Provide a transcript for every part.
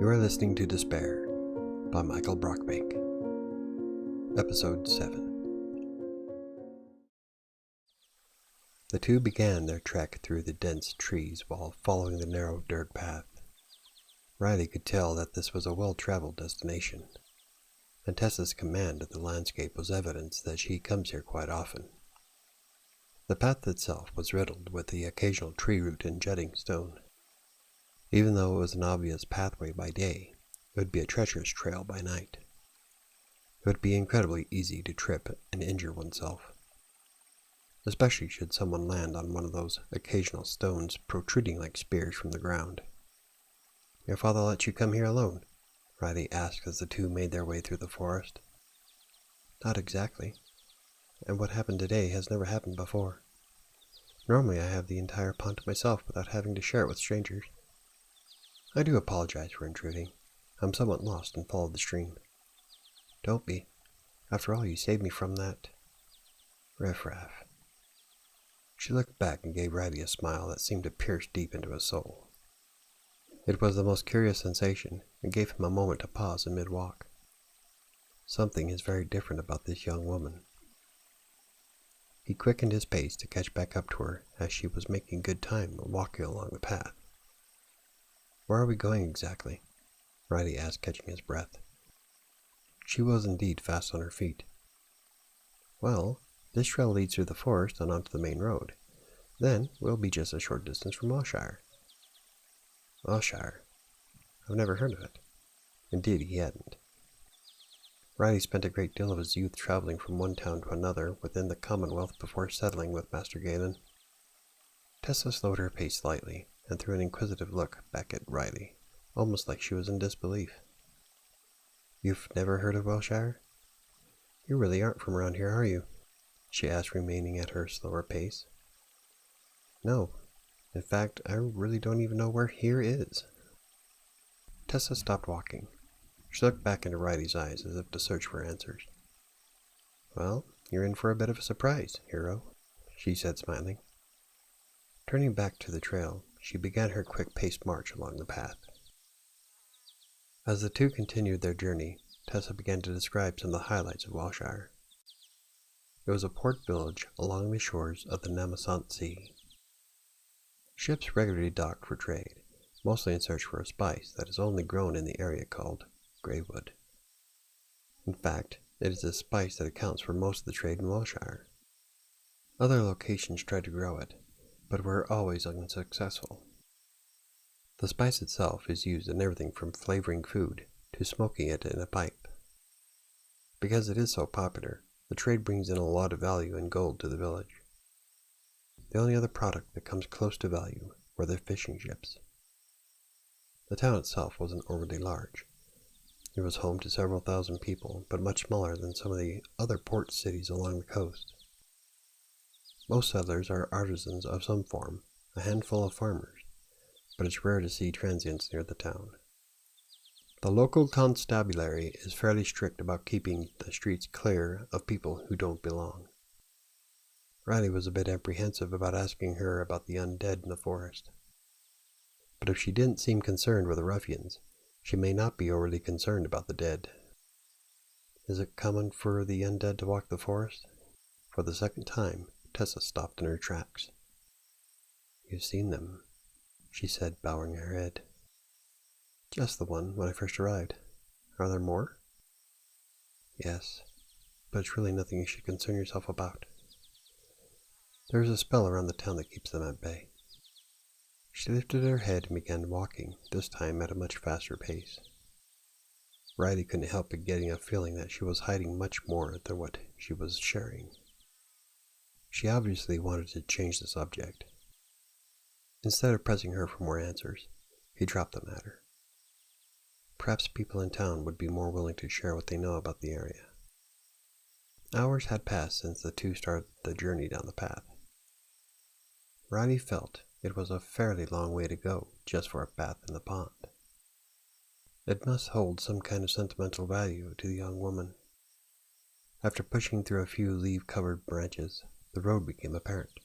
You are listening to Despair by Michael Brockbank. Episode 7. The two began their trek through the dense trees while following the narrow dirt path. Riley could tell that this was a well-traveled destination, and Tessa's command of the landscape was evidence that she comes here quite often. The path itself was riddled with the occasional tree root and jutting stone. Even though it was an obvious pathway by day, it would be a treacherous trail by night. It would be incredibly easy to trip and injure oneself, especially should someone land on one of those occasional stones protruding like spears from the ground. "Your father let you come here alone?" Riley asked as the two made their way through the forest. "Not exactly, and what happened today has never happened before. Normally I have the entire pond to myself without having to share it with strangers. I do apologize for intruding. I'm somewhat lost and followed the stream." "Don't be. After all, you saved me from that riffraff." She looked back and gave Riley a smile that seemed to pierce deep into his soul. It was the most curious sensation, and gave him a moment to pause in mid-walk. Something is very different about this young woman. He quickened his pace to catch back up to her as she was making good time walking along the path. "Where are we going exactly?" Riley asked, catching his breath. She was indeed fast on her feet. "Well, this trail leads through the forest and onto the main road. Then we'll be just a short distance from Wilshire." Wilshire? I've never heard of it. Indeed, he hadn't. Riley spent a great deal of his youth traveling from one town to another within the Commonwealth before settling with Master Galen. Tessa slowed her pace slightly and threw an inquisitive look back at Riley, almost like she was in disbelief. "You've never heard of Wilshire? You really aren't from around here, are you?" she asked, remaining at her slower pace. "No. In fact, I really don't even know where here is." Tessa stopped walking. She looked back into Riley's eyes as if to search for answers. "Well, you're in for a bit of a surprise, hero," she said, smiling. Turning back to the trail, she began her quick-paced march along the path. As the two continued their journey, Tessa began to describe some of the highlights of Wilshire. It was a port village along the shores of the Namazant Sea. Ships regularly docked for trade, mostly in search for a spice that is only grown in the area called greywood. In fact, it is this spice that accounts for most of the trade in Wilshire. Other locations tried to grow it, but were always unsuccessful. The spice itself is used in everything from flavoring food to smoking it in a pipe. Because it is so popular, the trade brings in a lot of value in gold to the village. The only other product that comes close to value were their fishing ships. The town itself wasn't overly large. It was home to several thousand people, but much smaller than some of the other port cities along the coast. Most settlers are artisans of some form, a handful of farmers, but it's rare to see transients near the town. The local constabulary is fairly strict about keeping the streets clear of people who don't belong. Riley was a bit apprehensive about asking her about the undead in the forest. But if she didn't seem concerned with the ruffians, she may not be overly concerned about the dead. Is it common for the undead to walk the forest? For the second time, Tessa stopped in her tracks. "You've seen them," she said, bowing her head. "Just the one when I first arrived. Are there more?" "Yes, but it's really nothing you should concern yourself about. There is a spell around the town that keeps them at bay." She lifted her head and began walking, this time at a much faster pace. Riley couldn't help but getting a feeling that she was hiding much more than what she was sharing. She obviously wanted to change the subject. Instead of pressing her for more answers, he dropped the matter. Perhaps people in town would be more willing to share what they know about the area. Hours had passed since the two started the journey down the path. Riley felt it was a fairly long way to go just for a bath in the pond. It must hold some kind of sentimental value to the young woman. After pushing through a few leaf-covered branches, the road became apparent.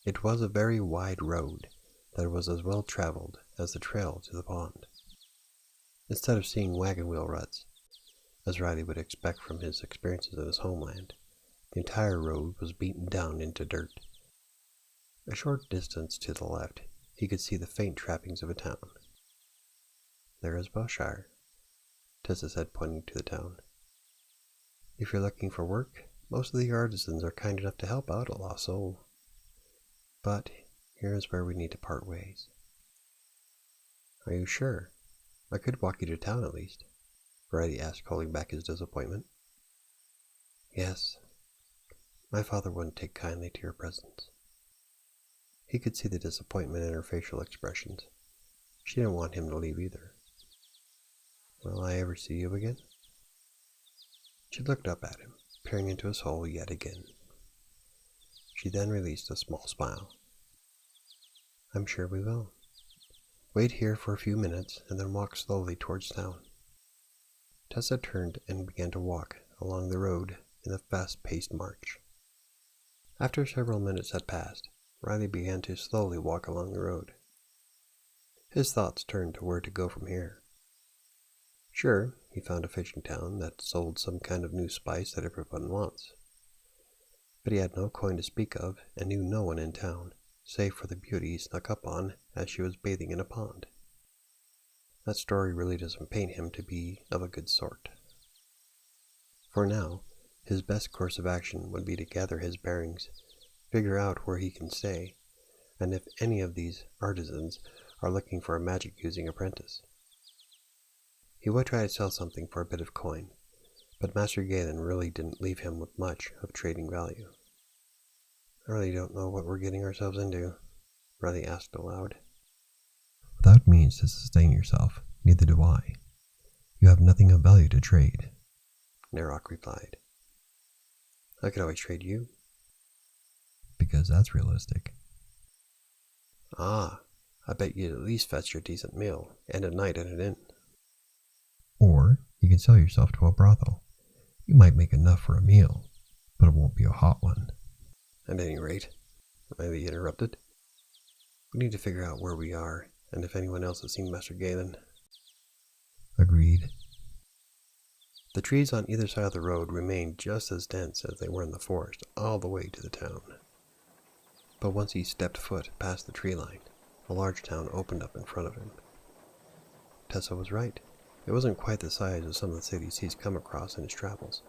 It was a very wide road that was as well traveled as the trail to the pond. Instead of seeing wagon wheel ruts, as Riley would expect from his experiences in his homeland, the entire road was beaten down into dirt. A short distance to the left, he could see the faint trappings of a town. "There is Belshire," Tessa said, pointing to the town. "If you're looking for work, most of the artisans are kind enough to help out a lost soul. But here is where we need to part ways." "Are you sure? I could walk you to town at least," Riley asked, holding back his disappointment. "Yes. My father wouldn't take kindly to your presence." He could see the disappointment in her facial expressions. She didn't want him to leave either. "Will I ever see you again?" She looked up at him, peering into his soul yet again. She then released a small smile. "I'm sure we will. Wait here for a few minutes and then walk slowly towards town." Tessa turned and began to walk along the road in a fast-paced march. After several minutes had passed, Riley began to slowly walk along the road. His thoughts turned to where to go from here. Sure, he found a fishing town that sold some kind of new spice that everyone wants. But he had no coin to speak of and knew no one in town, save for the beauty he snuck up on as she was bathing in a pond. That story really doesn't paint him to be of a good sort. For now, his best course of action would be to gather his bearings, figure out where he can stay, and if any of these artisans are looking for a magic-using apprentice. He would try to sell something for a bit of coin, but Master Galen really didn't leave him with much of trading value. "I really don't know what we're getting ourselves into," Riley asked aloud. "Without means to sustain yourself, neither do I. You have nothing of value to trade," Narok replied. "I could always trade you." "Because that's realistic." "Ah, I bet you'd at least fetch your decent meal, and a night at an inn." "Or you can sell yourself to a brothel. You might make enough for a meal, but it won't be a hot one." "At any rate," Riley interrupted, "we need to figure out where we are, and if anyone else has seen Master Galen." "Agreed." The trees on either side of the road remained just as dense as they were in the forest all the way to the town. But once he stepped foot past the tree line, a large town opened up in front of him. Tessa was right. It wasn't quite the size of some of the cities he's come across in his travels.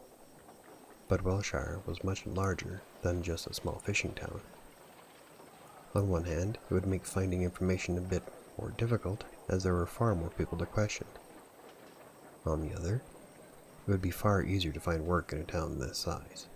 But Welshire was much larger than just a small fishing town. On one hand, it would make finding information a bit more difficult, as there were far more people to question. On the other, it would be far easier to find work in a town this size.